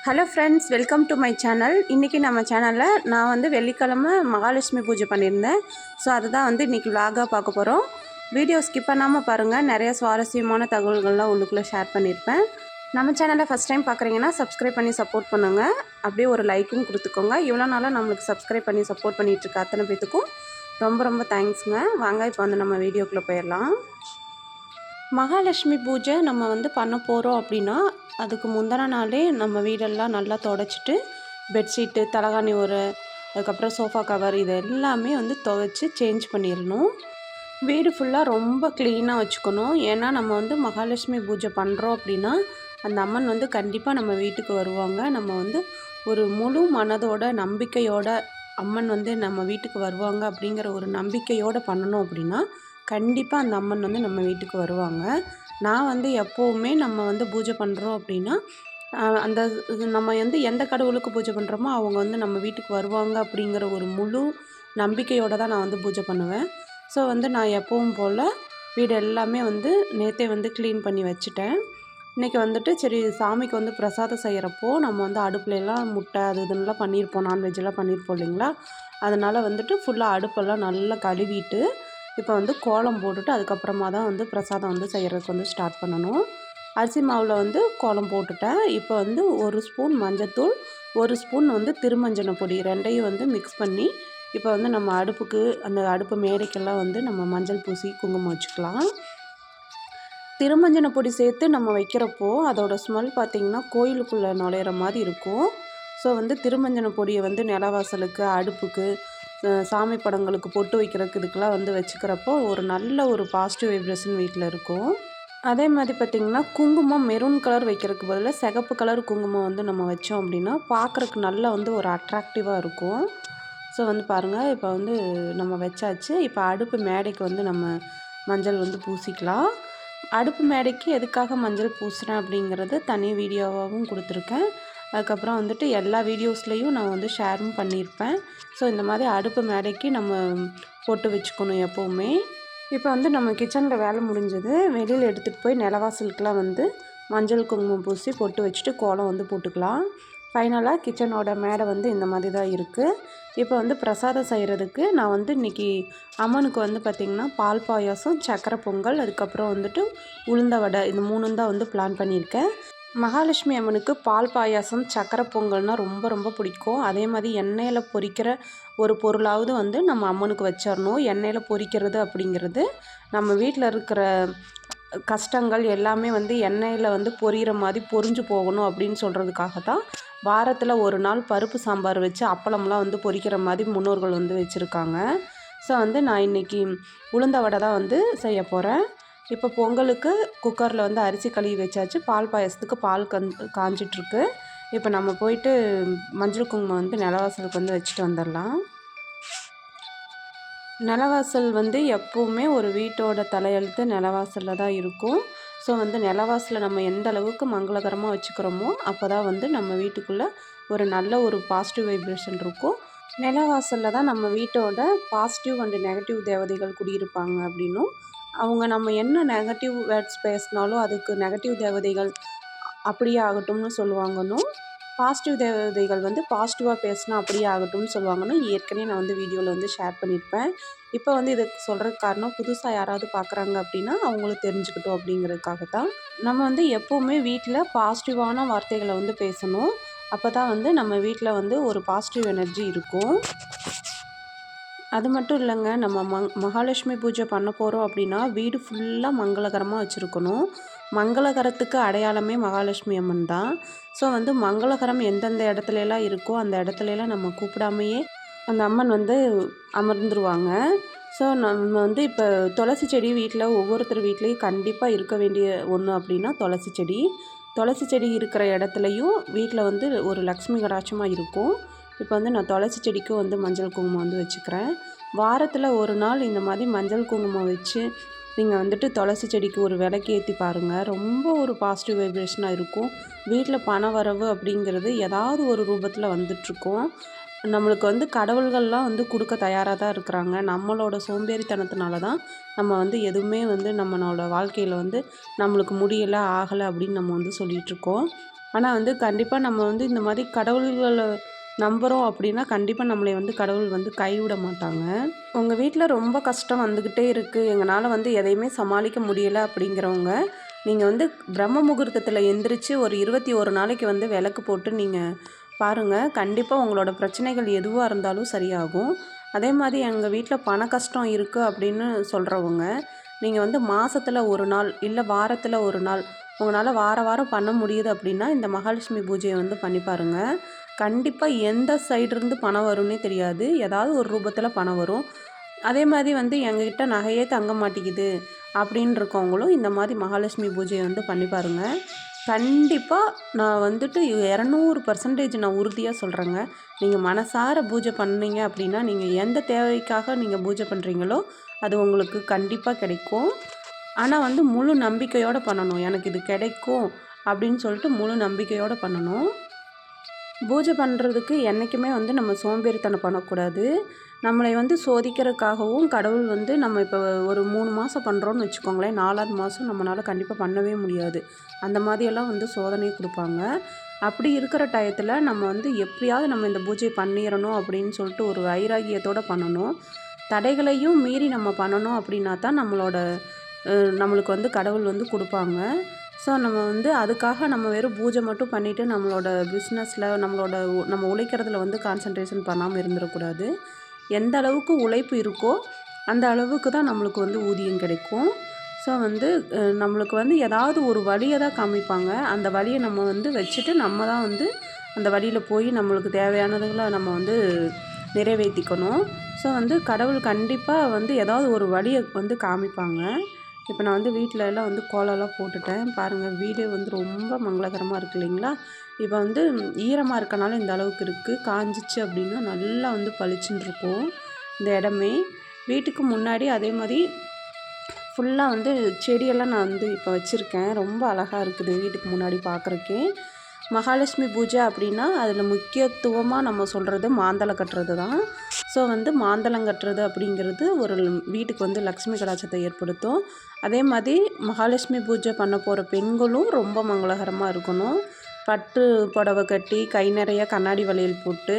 Hello friends, welcome to my channel. இன்றைக்கி நம்ம சேனலில் நான் வந்து வெள்ளிக்கிழமை மகாலட்சுமி பூஜை பண்ணியிருந்தேன். ஸோ அதுதான் வந்து இன்றைக்கி விலாகாக பார்க்க போகிறோம். வீடியோ ஸ்கிப் பண்ணாமல் பாருங்கள். நிறைய சுவாரஸ்யமான தகவல்கள்லாம் உள்ளுக்குள்ளே ஷேர் பண்ணியிருப்பேன். நம்ம சேனலை ஃபஸ்ட் டைம் பார்க்குறீங்கன்னா சப்ஸ்கிரைப் பண்ணி சப்போர்ட் பண்ணுங்கள். அப்படியே ஒரு லைக்கும் கொடுத்துக்கோங்க. இவ்வளோ நாளாக நம்மளுக்கு சப்ஸ்கிரைப் பண்ணி சப்போர்ட் பண்ணிகிட்ருக்க அத்தனை பேத்துக்கும் ரொம்ப ரொம்ப தேங்க்ஸுங்க. வாங்க இப்போ வந்து நம்ம வீடியோக்குள்ளே போயிடலாம். மகாலட்சுமி பூஜை நம்ம வந்து பண்ண போகிறோம் அப்படின்னா அதுக்கு முந்தின நாளே நம்ம வீடெல்லாம் நல்லா துடைச்சிட்டு பெட்ஷீட்டு, தலகாணி அதுக்கப்புறம் சோஃபா கவர் இது எல்லாமே வந்து துவைச்சி சேஞ்ச் பண்ணிடணும். வீடு ஃபுல்லாக ரொம்ப க்ளீனாக வச்சுக்கணும். ஏன்னா நம்ம வந்து மகாலட்சுமி பூஜை பண்ணுறோம் அப்படின்னா அந்த அம்மன் வந்து கண்டிப்பாக நம்ம வீட்டுக்கு வருவாங்க. நம்ம வந்து ஒரு முழு மனதோட நம்பிக்கையோட அம்மன் வந்து நம்ம வீட்டுக்கு வருவாங்க அப்படிங்கிற ஒரு நம்பிக்கையோடு பண்ணணும் அப்படின்னா கண்டிப்பாக அந்த அம்மன் வந்து நம்ம வீட்டுக்கு வருவாங்க. நான் வந்து எப்போவுமே நம்ம வந்து பூஜை பண்ணுறோம் அப்படின்னா அந்த நம்ம வந்து எந்த கடவுளுக்கு பூஜை பண்ணுறோமோ அவங்க வந்து நம்ம வீட்டுக்கு வருவாங்க அப்படிங்கிற ஒரு முழு நம்பிக்கையோடு தான் நான் வந்து பூஜை பண்ணுவேன். ஸோ வந்து நான் எப்பவும் போல் வீடு எல்லாமே வந்து நேற்றே வந்து க்ளீன் பண்ணி வச்சுட்டேன். இன்றைக்கி வந்துட்டு சரி சாமிக்கு வந்து பிரசாதம் செய்கிறப்போ நம்ம வந்து அடுப்புலலாம் முட்டை அது இதுன்னெலாம் பண்ணியிருப்போம், நான்வெஜ்ஜெல்லாம் பண்ணியிருப்போம் இல்லைங்களா. அதனால் வந்துட்டு ஃபுல்லாக அடுப்பெல்லாம் நல்லா கழுவிட்டு இப்போ வந்து கோலம் போட்டுட்டு அதுக்கப்புறமா தான் வந்து பிரசாதம் வந்து செய்கிறதுக்கு வந்து ஸ்டார்ட் பண்ணணும். அரிசி மாவில் வந்து கோலம் போட்டுட்டேன். இப்போ வந்து 1 ஸ்பூன் மஞ்சத்தூள், 1 ஸ்பூன் வந்து திருமஞ்சன பொடி ரெண்டையும் வந்து மிக்ஸ் பண்ணி இப்போ வந்து நம்ம அடுப்புக்கு அந்த அடுப்பு மேடைக்கெல்லாம் வந்து நம்ம மஞ்சள் பூசி குங்குமம் வச்சுக்கலாம். திருமஞ்சன பொடி சேர்த்து நம்ம வைக்கிறப்போ அதோட ஸ்மெல் பார்த்திங்கன்னா கோயிலுக்குள்ளே நுழையிற மாதிரி இருக்கும். ஸோ வந்து திருமஞ்சன பொடியை வந்து நிலவாசலுக்கு, அடுப்புக்கு, சாமி படங்களுக்கு பொட்டு வைக்கிறதுக்கு இதுக்கெலாம் வந்து வச்சுக்கிறப்போ ஒரு நல்ல ஒரு பாசிட்டிவ் வைப்ரேஷன் வீட்டில் இருக்கும். அதே மாதிரி பார்த்திங்கன்னா குங்குமம் மெரூன் கலர் வைக்கிறதுக்கு பதிலாக சிகப்பு கலர் குங்குமம் வந்து நம்ம வச்சோம் அப்படின்னா பார்க்குறக்கு நல்லா வந்து ஒரு அட்ராக்டிவாக இருக்கும். ஸோ வந்து பாருங்கள் இப்போ வந்து நம்ம வச்சாச்சு. இப்போ அடுப்பு மேடைக்கு வந்து நம்ம மஞ்சள் வந்து பூசிக்கலாம். அடுப்பு மேடைக்கு எதுக்காக மஞ்சள் பூசுகிறேன் அப்படிங்கிறது தனி வீடியோவாகவும் கொடுத்துருக்கேன். அதுக்கப்புறம் வந்துட்டு எல்லா வீடியோஸ்லேயும் நான் வந்து ஷேரும் பண்ணியிருப்பேன். ஸோ இந்த மாதிரி அடுப்பு மேடைக்கு நம்ம போட்டு வச்சுக்கணும் எப்போவுமே. இப்போ வந்து நம்ம கிச்சனில் வேலை முடிஞ்சது. வெளியில் எடுத்துகிட்டு போய் நிலவாசலுக்கெலாம் வந்து மஞ்சள் குங்குமம் பூசி பொட்டு வச்சுட்டு கோலம் வந்து போட்டுக்கலாம். ஃபைனலாக கிச்சனோட மேடை வந்து இந்த மாதிரி தான் இருக்குது. இப்போ வந்து பிரசாதம் செய்கிறதுக்கு நான் வந்து இன்றைக்கி அம்மனுக்கு வந்து பார்த்திங்கன்னா பால் பாயாசம், சக்கரை பொங்கல், அதுக்கப்புறம் வந்துட்டு உளுந்த வடை இது 3 தான் வந்து பிளான் பண்ணியிருக்கேன். மகாலட்சுமி அம்மனுக்கு பால் பாயாசம், சக்கரை பொங்கல்னால் ரொம்ப ரொம்ப பிடிக்கும். அதே மாதிரி எண்ணெயில் பொரிக்கிற ஒரு பொருளாவது வந்து நம்ம அம்மனுக்கு வச்சிடணும். எண்ணெயில் பொரிக்கிறது அப்படிங்கிறது நம்ம வீட்டில் இருக்கிற கஷ்டங்கள் எல்லாமே வந்து எண்ணெயில் வந்து பொரிகிற மாதிரி பொரிஞ்சு போகணும் அப்படின்னு சொல்கிறதுக்காக தான் வாரத்தில் ஒரு நாள் பருப்பு சாம்பார் வச்சு அப்பளம்லாம் வந்து பொரிக்கிற மாதிரி முன்னோர்கள் வந்து வச்சுருக்காங்க. ஸோ வந்து நான் இன்றைக்கி உளுந்த வடை தான் வந்து செய்ய போகிறேன். இப்போ பொங்கலுக்கு குக்கரில் வந்து அரிசி கழுவி வச்சாச்சு. பால் பாயசத்துக்கு பால் காஞ்சிட்ருக்கு. இப்போ நம்ம போயிட்டு மஞ்சள் குங்குமம் வந்து நிலவாசலுக்கு வந்து வச்சுட்டு வந்துடலாம். நிலவாசல் வந்து எப்போவுமே ஒரு வீட்டோட தலையெழுத்து நிலவாசலில் தான் இருக்கும். ஸோ வந்து நிலவாசலை நம்ம எந்த அளவுக்கு மங்களகரமாக வச்சுக்கிறோமோ அப்போ தான் வந்து நம்ம வீட்டுக்குள்ளே ஒரு நல்ல ஒரு பாசிட்டிவ் வைப்ரேஷன் இருக்கும். நிலவாசலில் தான் நம்ம வீட்டோட பாசிட்டிவ் அண்டு நெகட்டிவ் தேவதைகள் குடியிருப்பாங்க அப்படின்னும், அவங்க நம்ம என்ன நெகட்டிவ் வேர்ட்ஸ் பேசினாலும் அதுக்கு நெகட்டிவ் தேவதைகள் அப்படியே ஆகட்டும்னு சொல்லுவாங்கன்னும், பாசிட்டிவ் தேவதைகள் வந்து பாசிட்டிவாக பேசினா அப்படியே ஆகட்டும்னு சொல்லுவாங்கன்னு ஏற்கனவே நான் வந்து வீடியோவில் வந்து ஷேர் பண்ணியிருப்பேன். இப்போ வந்து இதுக்கு சொல்கிறதுக்கு காரணம் புதுசாக யாராவது பார்க்குறாங்க அப்படின்னா அவங்களும் தெரிஞ்சுக்கிட்டோம் அப்படிங்கிறதுக்காக தான். நம்ம வந்து எப்போவுமே வீட்டில் பாசிட்டிவான வார்த்தைகளை வந்து பேசணும். அப்போ தான் வந்து நம்ம வீட்டில் வந்து ஒரு பாசிட்டிவ் எனர்ஜி இருக்கும். அது மட்டும் இல்லைங்க, நம்ம மகாலட்சுமி பூஜை பண்ண போகிறோம் அப்படின்னா வீடு ஃபுல்லாக மங்களகரமாக வச்சுருக்கணும். மங்களகரத்துக்கு அடையாளமே மகாலட்சுமி அம்மன் தான். ஸோ வந்து மங்களகரம் எந்தெந்த இடத்துலலாம் இருக்கோ அந்த இடத்துலலாம் நம்ம கூப்பிடாமையே அந்த அம்மன் வந்து அமர்ந்துருவாங்க. ஸோ நம்ம வந்து இப்போ துளசி செடி வீட்டில் ஒவ்வொருத்தர் வீட்லேயும் கண்டிப்பாக இருக்க வேண்டிய ஒன்று அப்படின்னா துளசி செடி. துளசி செடி இருக்கிற இடத்துலையும் வீட்டில் வந்து ஒரு லக்ஷ்மி கடாட்சமாக இருக்கும். இப்போ வந்து நான் துளசி செடிக்கும் வந்து மஞ்சள் குங்குமம் வந்து வச்சுக்கிறேன். வாரத்தில் ஒரு நாள் இந்த மாதிரி மஞ்சள் குங்குமம் வச்சு நீங்கள் வந்துட்டு துளசி செடிக்கு ஒரு விளக்கு ஏற்றி பாருங்கள். ரொம்ப ஒரு பாசிட்டிவ் வைப்ரேஷனாக இருக்கும். வீட்டில் பண வரவு அப்படிங்கிறது ஏதாவது ஒரு ரூபத்தில் வந்துட்டுருக்கும். நம்மளுக்கு வந்து கடவுள்கள்லாம் வந்து கொடுக்க தயாராக தான் இருக்கிறாங்க. நம்மளோட சோம்பேறித்தனத்தினால தான் நம்ம வந்து எதுவுமே வந்து நம்மளோட வாழ்க்கையில் வந்து நம்மளுக்கு முடியலை, ஆகலை அப்படின்னு நம்ம வந்து சொல்லிகிட்ருக்கோம். ஆனால் வந்து கண்டிப்பாக நம்ம வந்து இந்த மாதிரி கடவுள்களை நம்புகிறோம் அப்படின்னா கண்டிப்பாக நம்மளை வந்து கடவுள் வந்து கைவிட மாட்டாங்க. உங்கள் வீட்டில் ரொம்ப கஷ்டம் வந்துக்கிட்டே இருக்குது, எங்களால் வந்து எதையுமே சமாளிக்க முடியலை அப்படிங்கிறவங்க நீங்கள் வந்து பிரம்ம முகூர்த்தத்தில் எந்திரிச்சு ஒரு 21 நாளைக்கு வந்து விளக்கு போட்டு நீங்கள் பாருங்கள். கண்டிப்பாக உங்களோட பிரச்சனைகள் எதுவாக இருந்தாலும் சரியாகும். அதே மாதிரி எங்கள் வீட்டில் பண கஷ்டம் இருக்குது அப்படின்னு சொல்கிறவங்க நீங்கள் வந்து மாதத்தில் ஒரு நாள் இல்லை வாரத்தில் ஒரு நாள் உங்களால் வாரம் பண்ண முடியுது அப்படின்னா இந்த மகாலட்சுமி பூஜையை வந்து பண்ணி பாருங்கள். கண்டிப்பாக எந்த சைட்லேருந்து பணம் வரும்னே தெரியாது, ஏதாவது ஒரு ரூபத்தில் பணம் வரும். அதே மாதிரி வந்து எங்ககிட்ட நகையே தங்க மாட்டேங்குது அப்படின்னு இருக்கவங்களும் இந்த மாதிரி மகாலட்சுமி பூஜையை வந்து பண்ணி பாருங்கள். கண்டிப்பாக நான் வந்துட்டு 200% நான் உறுதியாக சொல்கிறேங்க. நீங்கள் மனசார பூஜை பண்ணீங்க அப்படின்னா நீங்கள் எந்த தேவைக்காக நீங்கள் பூஜை பண்ணுறீங்களோ அது உங்களுக்கு கண்டிப்பாக கிடைக்கும். ஆனால் வந்து முழு நம்பிக்கையோடு பண்ணணும். எனக்கு இது கிடைக்கும் அப்படின்னு சொல்லிட்டு முழு நம்பிக்கையோடு பண்ணணும். பூஜை பண்ணுறதுக்கு என்றைக்குமே வந்து நம்ம சோம்பேறித்தனம் பண்ணக்கூடாது. நம்மளை வந்து சோதிக்கிறதுக்காகவும் கடவுள் வந்து நம்ம இப்போ ஒரு 3 மாதம் பண்ணுறோன்னு வச்சுக்கோங்களேன், 4வது மாதம் நம்மளால் கண்டிப்பாக பண்ணவே முடியாது. அந்த மாதிரியெல்லாம் வந்து சோதனை கொடுப்பாங்க. அப்படி இருக்கிற டயத்தில் நம்ம வந்து எப்படியாவது நம்ம இந்த பூஜையை பண்ணிடணும் அப்படின்னு சொல்லிட்டு ஒரு வைராகியத்தோடு பண்ணணும். தடைகளையும் மீறி நம்ம பண்ணணும் அப்படின்னா தான் நம்மளுக்கு வந்து கடவுள் வந்து கொடுப்பாங்க. ஸோ நம்ம வந்து அதுக்காக நம்ம வெறும் பூஜை மட்டும் பண்ணிவிட்டு நம்மளோட பிஸ்னஸில் நம்ம உழைக்கிறதுல வந்து கான்சன்ட்ரேஷன் பண்ணாமல் இருந்துடக்கூடாது. எந்த அளவுக்கு உழைப்பு இருக்கோ அந்த அளவுக்கு தான் நம்மளுக்கு வந்து ஊதியம் கிடைக்கும். ஸோ வந்து நம்மளுக்கு வந்து ஏதாவது ஒரு வழியை தான் காமிப்பாங்க. அந்த வழியை நம்ம வந்து வச்சுட்டு நம்ம தான் வந்து அந்த வழியில் போய் நம்மளுக்கு தேவையானதுகளை நம்ம வந்து நிறைவேற்றிக்கணும். ஸோ வந்து கடவுள் கண்டிப்பாக வந்து ஏதாவது ஒரு வழியை வந்து காமிப்பாங்க. இப்போ நான் வந்து வீட்டில் எல்லாம் வந்து கோலம்லாம் போட்டுட்டேன் பாருங்கள். வீடே வந்து ரொம்ப மங்களகரமாக இருக்குது இல்லைங்களா? இப்போ வந்து ஈரமாக இருக்கனால இந்த அளவுக்கு இருக்குது. காஞ்சிச்சு அப்படின்னா நல்லா வந்து பளிச்சுன்னு இருக்கும் இந்த இடமே. வீட்டுக்கு முன்னாடி அதே மாதிரி ஃபுல்லாக வந்து செடியெல்லாம் நான் வந்து இப்போ வச்சுருக்கேன். ரொம்ப அழகாக இருக்குது வீட்டுக்கு முன்னாடி பார்க்குறக்கே. மகாலட்சுமி பூஜை அப்படின்னா அதில் முக்கியத்துவமாக நம்ம சொல்கிறது மாந்தளம் கட்டுறது தான். ஸோ வந்து மாந்தளம் கட்டுறது அப்படிங்கிறது ஒரு வீட்டுக்கு வந்து லக்ஷ்மி கடாட்சத்தை ஏற்படுத்தும். அதே மாதிரி மகாலட்சுமி பூஜை பண்ண போகிற பெண்களும் ரொம்ப மங்களகரமாக இருக்கணும். பட்டு புடவை கட்டி கை நிறைய கண்ணாடி வளையல் போட்டு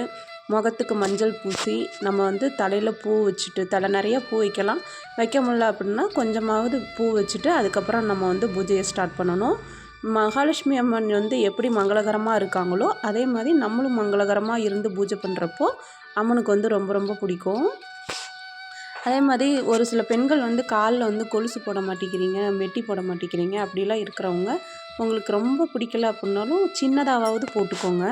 முகத்துக்கு மஞ்சள் பூசி நம்ம வந்து தலையில் பூ வச்சுட்டு தலை நிறைய பூ வைக்கலாம். வைக்க முடியல அப்படின்னா கொஞ்சமாவது பூ வச்சுட்டு அதுக்கப்புறம் நம்ம வந்து பூஜையை ஸ்டார்ட் பண்ணணும். மகாலட்சுமி அம்மன் வந்து எப்படி மங்களகரமாக இருக்காங்களோ அதே மாதிரி நம்மளும் மங்களகரமாக இருந்து பூஜை பண்ணுறப்போ அம்மனுக்கு வந்து ரொம்ப ரொம்ப பிடிக்கும். அதே மாதிரி ஒரு சில பெண்கள் வந்து காலில் வந்து கொலுசு போட மாட்டேங்கிறீங்க, மெட்டி போட மாட்டேங்கிறீங்க அப்படிலாம் இருக்கிறவங்க உங்களுக்கு ரொம்ப பிடிக்கல அப்படின்னாலும் சின்னதாவது போட்டுக்கோங்க.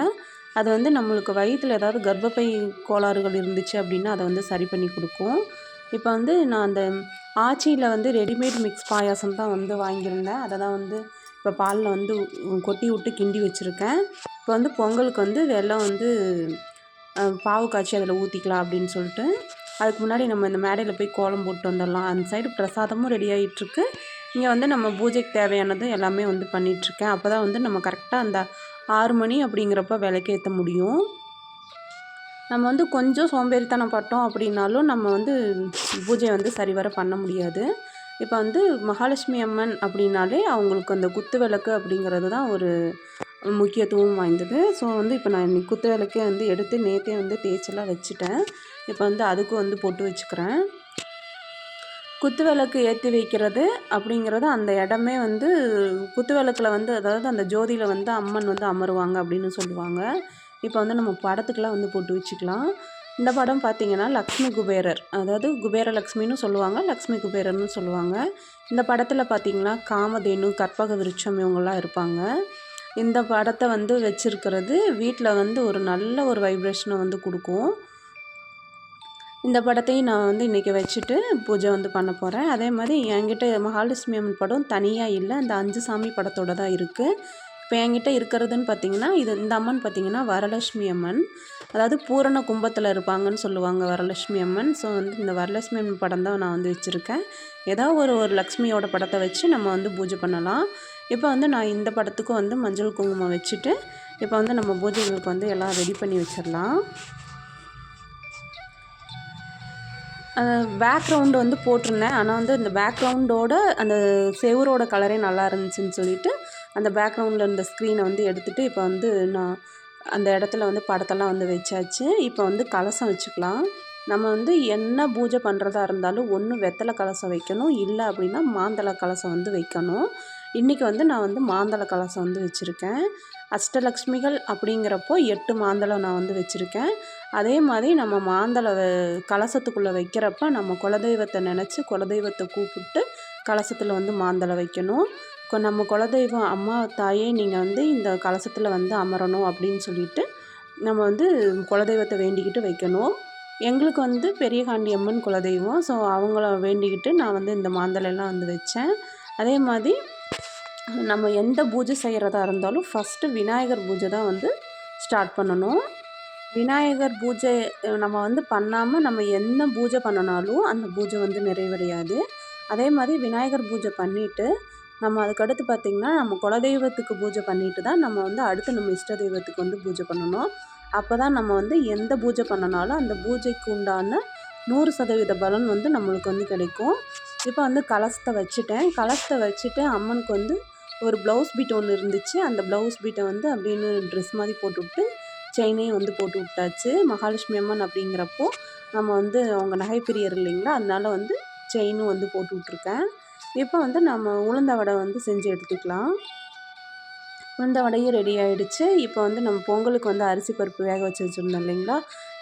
அது வந்து நம்மளுக்கு வயிற்றில் ஏதாவது கர்ப்பப்பை கோளாறுகள் இருந்துச்சு அப்படின்னா அதை வந்து சரி பண்ணி கொடுக்கும். இப்போ வந்து நான் அந்த ஆச்சியில் வந்து ரெடிமேட் மிக்ஸ் பாயாசம் தான் வந்து வாங்கியிருந்தேன். அதை தான் வந்து இப்போ பாலில் வந்து கொட்டி விட்டு கிண்டி வச்சுருக்கேன். இப்போ வந்து பொங்கலுக்கு வந்து வெல்லம் வந்து பாவு காய்ச்சி அதில் ஊற்றிக்கலாம் அப்படின்னு சொல்லிட்டு அதுக்கு முன்னாடி நம்ம இந்த மேடையில் போய் கோலம் போட்டு வந்துடலாம். அந்த சைடு பிரசாதமும் ரெடி ஆகிட்டுருக்கு. இங்கே வந்து நம்ம பூஜைக்கு தேவையானது எல்லாமே வந்து பண்ணிகிட்ருக்கேன். அப்போ தான் வந்து நம்ம கரெக்டாக அந்த 6 மணி அப்படிங்கிறப்ப விளக்கேற்ற முடியும். நம்ம வந்து கொஞ்சம் சோம்பேறித்தனம் பட்டோம் அப்படின்னாலும் நம்ம வந்து பூஜையை வந்து சரிவர பண்ண முடியாது. இப்போ வந்து மகாலட்சுமி அம்மன் அப்படின்னாலே அவங்களுக்கு அந்த குத்து விளக்கு அப்படிங்கிறது தான் ஒரு முக்கியத்துவம் வாய்ந்தது. ஸோ வந்து இப்போ நான் இன்னைக்கு குத்து விளக்கே வந்து எடுத்து நேற்றே வந்து தேய்ச்செல்லாம் வச்சுட்டேன். இப்போ வந்து அதுக்கும் வந்து பொட்டு வச்சுக்கிறேன். குத்து விளக்கு ஏற்றி வைக்கிறது அப்படிங்கிறது அந்த இடமே வந்து குத்து விளக்கில் வந்து அதாவது அந்த ஜோதியில் வந்து அம்மன் வந்து அமருவாங்க அப்படின்னு சொல்லுவாங்க. இப்போ வந்து நம்ம படத்துக்கெலாம் வந்து போட்டு வச்சுக்கலாம். இந்த படம் பார்த்திங்கன்னா லக்ஷ்மி குபேரர், அதாவது குபேர லக்ஷ்மின்னு சொல்லுவாங்க, லக்ஷ்மி குபேரர்னு சொல்லுவாங்க. இந்த படத்தில் பார்த்திங்கன்னா காமதேனு, கற்பக விருட்சம் இவங்கெல்லாம் இருப்பாங்க. இந்த படத்தை வந்து வச்சுருக்கிறது வீட்டில் வந்து ஒரு நல்ல ஒரு வைப்ரேஷனை வந்து கொடுக்கும். இந்த படத்தையும் நான் வந்து இன்றைக்கி வச்சுட்டு பூஜை வந்து பண்ண போகிறேன். அதே மாதிரி என்கிட்ட மகாலட்சுமி அம்மன் படம் தனியாக இல்லை, அந்த 5 சாமி படத்தோடு தான் இருக்குது. இப்போ என்கிட்ட இருக்கிறதுன்னு பார்த்திங்கன்னா இந்த அம்மன் பார்த்திங்கன்னா வரலட்சுமி அம்மன், அதாவது பூரண கும்பத்தில் இருப்பாங்கன்னு சொல்லுவாங்க வரலட்சுமி அம்மன். ஸோ வந்து இந்த வரலட்சுமி அம்மன் படம் தான் நான் வந்து வச்சுருக்கேன். ஏதாவது ஒரு லக்ஷ்மியோட படத்தை வச்சு நம்ம வந்து பூஜை பண்ணலாம். இப்போ வந்து நான் இந்த படத்துக்கும் வந்து மஞ்சள் குங்குமம் வச்சுட்டு இப்போ வந்து நம்ம பூஜைகளுக்கு வந்து எல்லாம் ரெடி பண்ணி வச்சிடலாம். பேக்ரவுண்டு வந்து போட்டிருந்தேன், ஆனால் வந்து இந்த பேக்ரவுண்டோட அந்த செவரோட கலரே நல்லா இருந்துச்சுன்னு சொல்லிவிட்டு அந்த பேக்ரவுண்டில் இருந்த ஸ்க்ரீனை வந்து எடுத்துகிட்டு இப்போ வந்து நான் அந்த இடத்துல வந்து படத்தெல்லாம் வந்து வச்சாச்சு. இப்போ வந்து கலசம் வச்சுக்கலாம். நம்ம வந்து என்ன பூஜை பண்ணுறதா இருந்தாலும் ஒன்று வெத்தலை கலசம் வைக்கணும், இல்லை அப்படின்னா மாந்தளை கலசம் வந்து வைக்கணும். இன்றைக்கி வந்து நான் வந்து மாந்தளை கலசம் வந்து வச்சுருக்கேன். அஷ்டலக்ஷ்மிகள் அப்படிங்கிறப்போ 8 மாந்தளம் நான் வந்து வச்சுருக்கேன். அதே மாதிரி நம்ம மாந்தளை கலசத்துக்குள்ளே வைக்கிறப்ப நம்ம குலதெய்வத்தை நினச்சி குலதெய்வத்தை கூப்பிட்டு கலசத்தில் வந்து மாந்தளை வைக்கணும். நம்ம குலதெய்வம் அம்மா தாயே நீங்கள் வந்து இந்த கலசத்தில் வந்து அமரணும் அப்படின்னு சொல்லிட்டு நம்ம வந்து குலதெய்வத்தை வேண்டிக்கிட்டு வைக்கணும். எங்களுக்கு வந்து பெரியகாண்டி அம்மன் குலதெய்வம். ஸோ அவங்கள வேண்டிக்கிட்டு நான் வந்து இந்த மாந்தளைலாம் வந்து வச்சேன். அதே மாதிரி நம்ம எந்த பூஜை செய்கிறதா இருந்தாலும் ஃபஸ்ட்டு விநாயகர் பூஜை தான் வந்து ஸ்டார்ட் பண்ணணும். விநாயகர் பூஜை நம்ம வந்து பண்ணாமல் நம்ம என்ன பூஜை பண்ணினாலும் அந்த பூஜை வந்து நிறைவடையாது. அதே மாதிரி விநாயகர் பூஜை பண்ணிவிட்டு நம்ம அதுக்கடுத்து பார்த்திங்கன்னா நம்ம குலதெய்வத்துக்கு பூஜை பண்ணிவிட்டு தான் நம்ம வந்து அடுத்து நம்ம இஷ்ட தெய்வத்துக்கு வந்து பூஜை பண்ணணும். அப்போ தான் நம்ம வந்து எந்த பூஜை பண்ணினாலும் அந்த பூஜைக்கு உண்டான 100% பலன் வந்து நம்மளுக்கு வந்து கிடைக்கும். இப்போ வந்து கலசத்தை வச்சுட்டு அம்மனுக்கு வந்து ஒரு ப்ளவுஸ் பீட் ஒன்று இருந்துச்சு. அந்த ப்ளவுஸ் பீட்டை வந்து அப்படின்னு ட்ரெஸ் மாதிரி போட்டுவிட்டு செயினையும் வந்து போட்டு விட்டாச்சு. மகாலட்சுமி அம்மன் அப்படிங்கிறப்போ நம்ம வந்து அவங்க நகைப்பிரியர் இல்லைங்களா, அதனால வந்து செயினும் வந்து போட்டு விட்ருக்கேன். இப்போ வந்து நம்ம உளுந்த வடை வந்து செஞ்சு எடுத்துக்கலாம். உளுந்த வடையும் ரெடி ஆகிடுச்சு. இப்போ வந்து நம்ம பொங்கலுக்கு வந்து அரிசி பருப்பு வேக வச்சு வச்சுருந்தோம் இல்லைங்களா,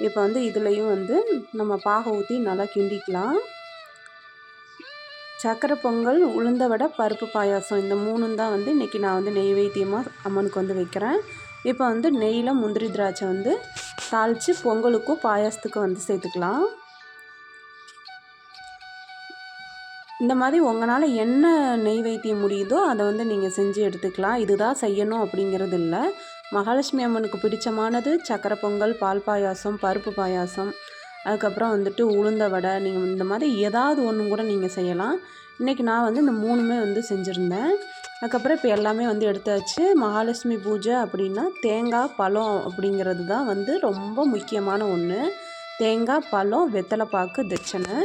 இப்போ வந்து இதுலேயும் வந்து நம்ம பாகை ஊற்றி நல்லா கிண்டிக்கலாம். சக்கரை பொங்கல், உளுந்த வடை, பருப்பு பாயாசம் இந்த 3ம் தான் வந்து இன்றைக்கி நான் வந்து நெய்வேத்தியமாக அம்மனுக்கு வந்து வைக்கிறேன். இப்போ வந்து நெய்யில் முந்திரி திராட்சை வந்து தாளித்து பொங்கலுக்கும் பாயாசத்துக்கும் வந்து சேர்த்துக்கலாம். இந்த மாதிரி உங்களால் என்ன நெய்வேத்தியம் முடியுதோ அதை வந்து நீங்கள் செஞ்சு எடுத்துக்கலாம். இதுதான் செய்யணும் அப்படிங்கிறது இல்லை. மகாலட்சுமி அம்மனுக்கு பிடிச்சமானது சக்கரை பொங்கல், பால் பாயாசம், பருப்பு பாயாசம், அதுக்கப்புறம் வந்துட்டு உளுந்த வடை, நீங்கள் இந்த மாதிரி ஏதாவது ஒன்று கூட நீங்கள் செய்யலாம். இன்றைக்கி நான் வந்து இந்த 3மே வந்து செஞ்சுருந்தேன். அதுக்கப்புறம் இப்போ எல்லாமே வந்து எடுத்தாச்சு. மகாலட்சுமி பூஜை அப்படின்னா தேங்காய், பழம் அப்படிங்கிறது தான் வந்து ரொம்ப முக்கியமான ஒன்று. தேங்காய், பழம், வெத்தலை பாக்கு, தட்சணை.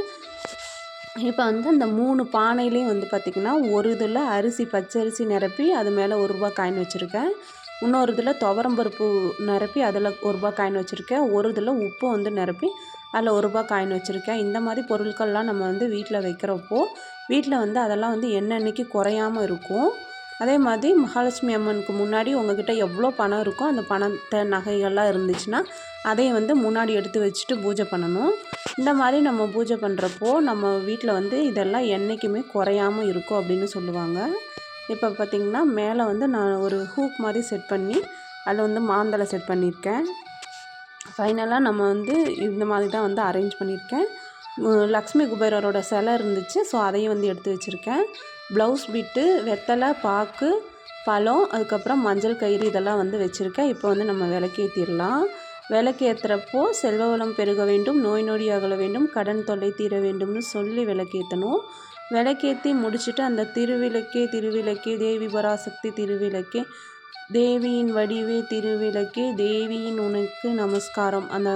இப்போ வந்து அந்த 3 பானையிலையும் வந்து பார்த்திங்கன்னா ஒரு இதில் அரிசி பச்சரிசி நிரப்பி அது மேலே ₹1 காயின் வச்சுருக்கேன். இன்னொரு இதில் துவரம்பருப்பு நிரப்பி அதில் ₹1 காயின் வச்சுருக்கேன். ஒரு இதில் உப்பு வந்து நிரப்பி அதில் ₹1 காயின் வச்சுருக்கேன். இந்த மாதிரி பொருட்கள்லாம் நம்ம வந்து வீட்டில் வைக்கிறப்போ வீட்டில் வந்து அதெல்லாம் வந்து என்னென்னைக்கு குறையாமல் இருக்கும். அதே மாதிரி மகாலட்சுமி அம்மனுக்கு முன்னாடி உங்கள்கிட்ட எவ்வளோ பணம் இருக்கோ அந்த பணத்தை நகைகள்லாம் இருந்துச்சுன்னா அதையும் வந்து முன்னாடி எடுத்து வச்சுட்டு பூஜை பண்ணணும். இந்த மாதிரி நம்ம பூஜை பண்ணுறப்போ நம்ம வீட்டில் வந்து இதெல்லாம் என்றைக்குமே குறையாமல் இருக்கும் அப்படின்னு சொல்லுவாங்க. இப்போ பார்த்திங்கன்னா மேலே வந்து நான் ஒரு ஹூக் மாதிரி செட் பண்ணி அதில் வந்து மாந்தளை செட் பண்ணியிருக்கேன். ஃபைனலாக நம்ம வந்து இந்த மாதிரி தான் வந்து அரேஞ்ச் பண்ணியிருக்கேன். லக்ஷ்மி குபேரரோட சிலை இருந்துச்சு. ஸோ அதையும் வந்து எடுத்து வச்சுருக்கேன். ப்ளவுஸ் பீட்டு, வெத்தலை பாக்கு, பழம், அதுக்கப்புறம் மஞ்சள் கயிறு இதெல்லாம் வந்து வச்சுருக்கேன். இப்போ வந்து நம்ம விளக்கேற்றிடலாம். விளக்கேற்றுறப்போ செல்வ வளம் பெருக வேண்டும், நோய் நொடி அகல வேண்டும், கடன் தொல்லை தீர வேண்டும்னு சொல்லி விளக்கேற்றணும். விளக்கேற்றி முடிச்சுட்டு அந்த திருவிளக்கே தேவி பராசக்தி திருவிளக்கே, தேவியின் வடிவே திருவிளக்கே, தேவியின் உனக்கு நமஸ்காரம், அந்த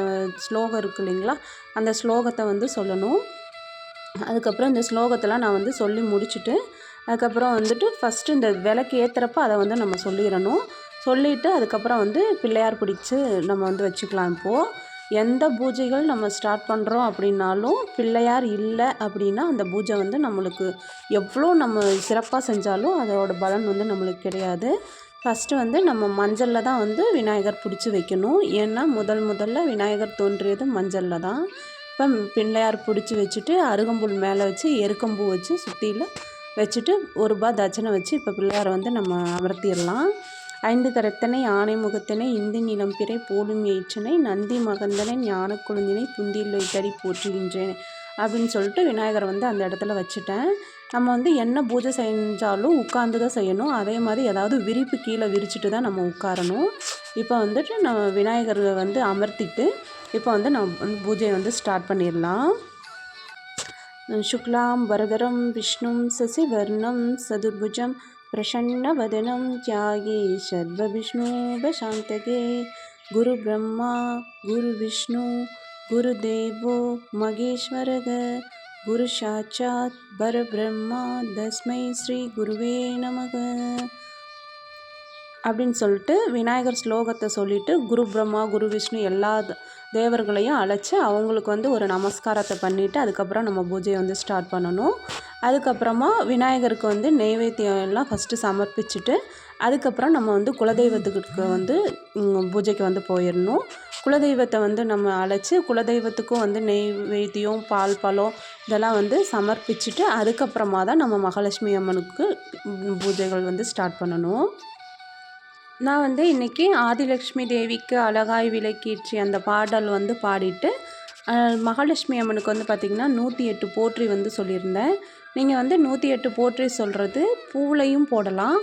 ஸ்லோகம் இருக்குது இல்லைங்களா, அந்த ஸ்லோகத்தை வந்து சொல்லணும். அதுக்கப்புறம் இந்த ஸ்லோகத்தெல்லாம் நான் வந்து சொல்லி முடிச்சுட்டு அதுக்கப்புறம் வந்துட்டு ஃபஸ்ட்டு இந்த விளக்கு ஏற்றுறப்ப அதை வந்து நம்ம சொல்லிடணும். சொல்லிவிட்டு அதுக்கப்புறம் வந்து பிள்ளையார் பிடிச்சி நம்ம வந்து வச்சுக்கலாம். இப்போது எந்த பூஜைகள் நம்ம ஸ்டார்ட் பண்ணுறோம் அப்படின்னாலும் பிள்ளையார் இல்லை அப்படின்னா அந்த பூஜை வந்து நம்மளுக்கு எவ்வளோ நம்ம சிறப்பாக செஞ்சாலும் அதோட பலன் வந்து நம்மளுக்கு கிடையாது. ஃபஸ்ட்டு வந்து நம்ம மஞ்சளில் தான் வந்து விநாயகர் பிடிச்சி வைக்கணும். ஏன்னா முதல்ல விநாயகர் தோன்றியது மஞ்சளில் தான். இப்போ பிள்ளையார் பிடிச்சி வச்சுட்டு அருகம்புல் மேலே வச்சு எருக்கம்பூ வச்சு சுற்றியில் வச்சுட்டு ₹1 தட்சணை வச்சு இப்போ பிள்ளையாரை வந்து நம்ம அமர்த்திடலாம். 5 கரத்தனை ஆனை முகத்தினை இந்தி நிலம் பிறை போலும் எயிற்றனை நந்தி மகந்தனை ஞான குழந்தினை புந்தியில் வைத்தடி போற்றுகின்றேன் அப்படின்னு சொல்லிட்டு விநாயகரை வந்து அந்த இடத்துல வச்சுட்டேன். நம்ம வந்து என்ன பூஜை செஞ்சாலும் உட்காந்து தான் செய்யணும். அதே மாதிரி ஏதாவது விரிப்பு கீழே விரிச்சிட்டு தான் நம்ம உட்காரணும். இப்போ வந்துட்டு நம்ம விநாயகரை வந்து அமர்த்திட்டு இப்போ வந்து நம்ம வந்து பூஜையை வந்து ஸ்டார்ட் பண்ணிடலாம். शुक्लां वरदरं विष्णुं शशिवर्णं चतुर्भुजं प्रसन्नवदनं ध्याये सर्वविघ्नोपशान्तये। गुरुब्रह्मा गुरुविष्णु गुरुदेवो महेश्वरः गुरुसाक्षात् परब्रह्म तस्मै श्रीगुरुवे नमः। அப்படின்னு சொல்லிட்டு விநாயகர் ஸ்லோகத்தை சொல்லிவிட்டு குரு பிரம்மா குரு விஷ்ணு எல்லா தேவர்களையும் அழைச்சி அவங்களுக்கு வந்து ஒரு நமஸ்காரத்தை பண்ணிவிட்டு அதுக்கப்புறம் நம்ம பூஜையை வந்து ஸ்டார்ட் பண்ணணும். அதுக்கப்புறமா விநாயகருக்கு வந்து நெய்வேத்தியம் எல்லாம் ஃபஸ்ட்டு சமர்ப்பிச்சுட்டு அதுக்கப்புறம் நம்ம வந்து குலதெய்வத்துக்கு வந்து பூஜைக்கு வந்து போயிடணும். குலதெய்வத்தை வந்து நம்ம அழைச்சி குலதெய்வத்துக்கும் வந்து நெய்வேத்தியம் பால் பழம் இதெல்லாம் வந்து சமர்ப்பிச்சுட்டு அதுக்கப்புறமா தான் நம்ம மகாலட்சுமி அம்மனுக்கு பூஜைகள் வந்து ஸ்டார்ட் பண்ணணும். நான் வந்து இன்றைக்கி ஆதிலக்ஷ்மி தேவிக்கு அழகாய் விளக்கேற்றி அந்த பாடல் வந்து பாடிட்டு மகாலட்சுமி அம்மனுக்கு வந்து பார்த்திங்கன்னா 108 போற்றி வந்து சொல்லியிருந்தேன். நீங்கள் வந்து 108 போற்றி சொல்கிறது பூவுலையும் போடலாம்,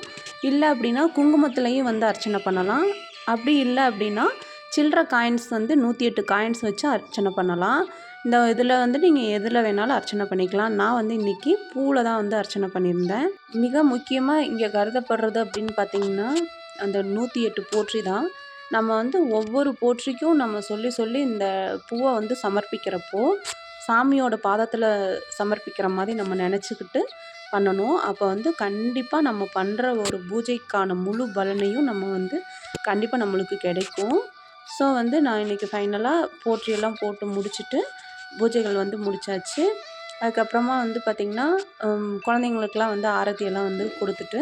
இல்லை அப்படின்னா குங்குமத்துலேயும் வந்து அர்ச்சனை பண்ணலாம். அப்படி இல்லை அப்படின்னா சில்லற காயின்ஸ் வந்து 108 காயின்ஸ் வச்சு அர்ச்சனை பண்ணலாம். இந்த இதில் வந்து நீங்கள் எதில் வேணாலும் அர்ச்சனை பண்ணிக்கலாம். நான் வந்து இன்றைக்கி பூவில் தான் வந்து அர்ச்சனை பண்ணியிருந்தேன். மிக முக்கியமாக இங்கே கருதப்படுறது அப்படின்னு பார்த்திங்கன்னா அந்த 108 போற்றி தான். நம்ம வந்து ஒவ்வொரு போற்றிக்கும் நம்ம சொல்லி சொல்லி இந்த பூவை வந்து சமர்ப்பிக்கிறப்போ சாமியோட பாதத்தில் சமர்ப்பிக்கிற மாதிரி நம்ம நினச்சிக்கிட்டு பண்ணணும். அப்போ வந்து கண்டிப்பாக நம்ம பண்ணுற ஒரு பூஜைக்கான முழு பலனையும் நம்ம வந்து கண்டிப்பாக நம்மளுக்கு கிடைக்கும். ஸோ வந்து நான் இன்றைக்கி ஃபைனலாக போற்றியெல்லாம் போட்டு முடிச்சுட்டு பூஜைகள் வந்து முடித்தாச்சு. அதுக்கப்புறமா வந்து பார்த்திங்கன்னா குழந்தைங்களுக்கெலாம் வந்து ஆரத்தியெல்லாம் வந்து கொடுத்துட்டு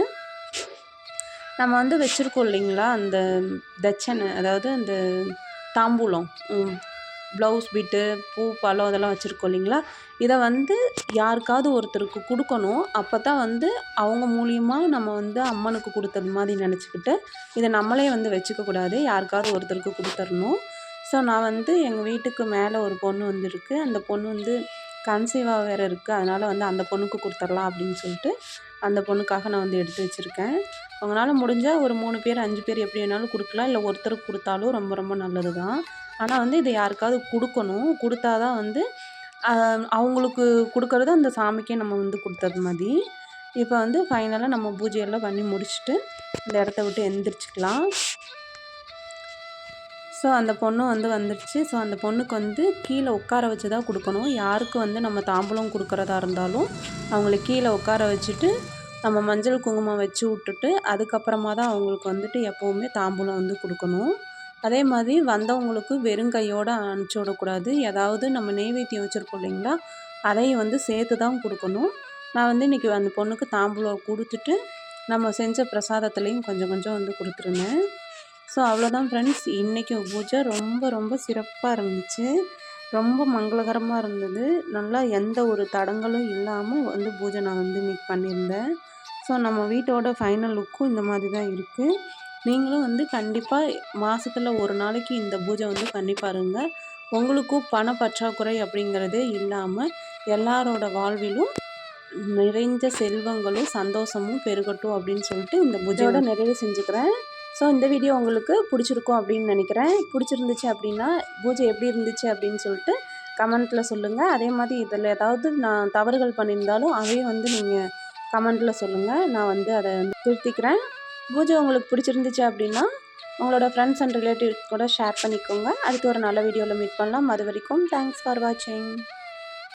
நம்ம வந்து வச்சுருக்கோம் இல்லைங்களா அந்த தட்சணை, அதாவது அந்த தாம்பூலம், ப்ளவுஸ் பிட்டு பூ பழம் அதெல்லாம் வச்சுருக்கோம் இல்லைங்களா, இதை வந்து யாருக்காவது ஒருத்தருக்கு கொடுக்கணும். அப்போ தான் வந்து அவங்க மூலியமாக நம்ம வந்து அம்மனுக்கு கொடுத்தது மாதிரி நினச்சிக்கிட்டு இதை நம்மளே வந்து வச்சுக்கக்கூடாது, யாருக்காவது ஒருத்தருக்கு கொடுத்துடணும். ஸோ நான் வந்து எங்கள் வீட்டுக்கு மேலே ஒரு பொண்ணு வந்து இருக்குது, அந்த பொண்ணு வந்து கன்சீவாக வேறு இருக்குது, அதனால் வந்து அந்த பொண்ணுக்கு கொடுத்துடலாம் அப்படின்னு சொல்லிட்டு அந்த பொண்ணுக்காக நான் வந்து எடுத்து வச்சுருக்கேன். அவங்களால முடிஞ்சால் ஒரு 3 பேர் 5 பேர் எப்படி வேணாலும் கொடுக்கலாம், இல்லை ஒருத்தருக்கு கொடுத்தாலும் ரொம்ப ரொம்ப நல்லது தான். ஆனால் வந்து இதை யாருக்காவது கொடுக்கணும், கொடுத்தா தான் வந்து அவங்களுக்கு கொடுக்கறது அந்த சாமிக்கே நம்ம வந்து கொடுத்தது மாதிரி. இப்போ வந்து ஃபைனலாக நம்ம பூஜையெல்லாம் பண்ணி முடிச்சுட்டு இந்த இடத்த விட்டு எந்திரிச்சிக்கலாம். ஸோ அந்த பொண்ணு வந்து வந்துடுச்சு. ஸோ அந்த பொண்ணுக்கு வந்து கீழே உட்கார வச்சு தான் கொடுக்கணும். யாருக்கு வந்து நம்ம தாம்பூலம் கொடுக்குறதா இருந்தாலும் அவங்கள கீழே உட்கார வச்சுட்டு நம்ம மஞ்சள் குங்குமம் வச்சு விட்டுட்டு அதுக்கப்புறமா தான் அவங்களுக்கு வந்துட்டு எப்போவுமே தாம்பூலம் வந்து கொடுக்கணும். அதே மாதிரி வந்தவங்களுக்கு வெறும் கையோடு அனுப்பிச்சி விடக்கூடாது. ஏதாவது நம்ம நெய்வேத்தியம் வச்சுருக்கோம் இல்லைங்களா, அதையும் வந்து சேர்த்து தான் கொடுக்கணும். நான் வந்து இன்றைக்கி அந்த பொண்ணுக்கு தாம்பூலம் கொடுத்துட்டு நம்ம செஞ்ச பிரசாதத்துலேயும் கொஞ்சம் கொஞ்சம் வந்து கொடுத்துருந்தேன். ஸோ அவ்வளோதான் ஃப்ரெண்ட்ஸ், இன்றைக்கி பூஜை ரொம்ப ரொம்ப சிறப்பாக இருந்துச்சு, ரொம்ப மங்களகரமாக இருந்தது. நல்லா எந்த ஒரு தடங்களும் இல்லாமல் வந்து பூஜை நான் வந்து இன்றைக்கி பண்ணியிருந்தேன். ஸோ நம்ம வீட்டோட ஃபைனல் லுக்கும் இந்த மாதிரி தான் இருக்குது. நீங்களும் வந்து கண்டிப்பாக மாதத்தில் ஒரு நாளைக்கு இந்த பூஜை வந்து பண்ணி பாருங்கள். உங்களுக்கும் பண பற்றாக்குறை அப்படிங்கிறதே இல்லாமல் எல்லாரோட வாழ்விலும் நிறைஞ்ச செல்வங்களும் சந்தோஷமும் பெருகட்டும் அப்படின்னு சொல்லிட்டு இந்த பூஜையோட நிறைவு செஞ்சுக்கிறேன். ஸோ இந்த வீடியோ உங்களுக்கு பிடிச்சிருக்கும் அப்படின்னு நினைக்கிறேன். பிடிச்சிருந்துச்சு அப்படின்னா பூஜை எப்படி இருந்துச்சு அப்படின்னு சொல்லிட்டு கமெண்ட்டில் சொல்லுங்கள். அதே மாதிரி இதில் ஏதாவது நான் தவறுகள் பண்ணியிருந்தாலும் அதையும் வந்து நீங்கள் கமெண்ட்டில் சொல்லுங்கள், நான் வந்து அதை வந்து திருத்திக்கிறேன். பூஜை உங்களுக்கு பிடிச்சிருந்துச்சு அப்படின்னா உங்களோட ஃப்ரெண்ட்ஸ் அண்ட் ரிலேட்டிவ்ஸ் கூட ஷேர் பண்ணிக்கோங்க. அடுத்து ஒரு நல்ல வீடியோவில் மீட் பண்ணலாம். அது வரைக்கும் தேங்க்ஸ் ஃபார் வாட்சிங்.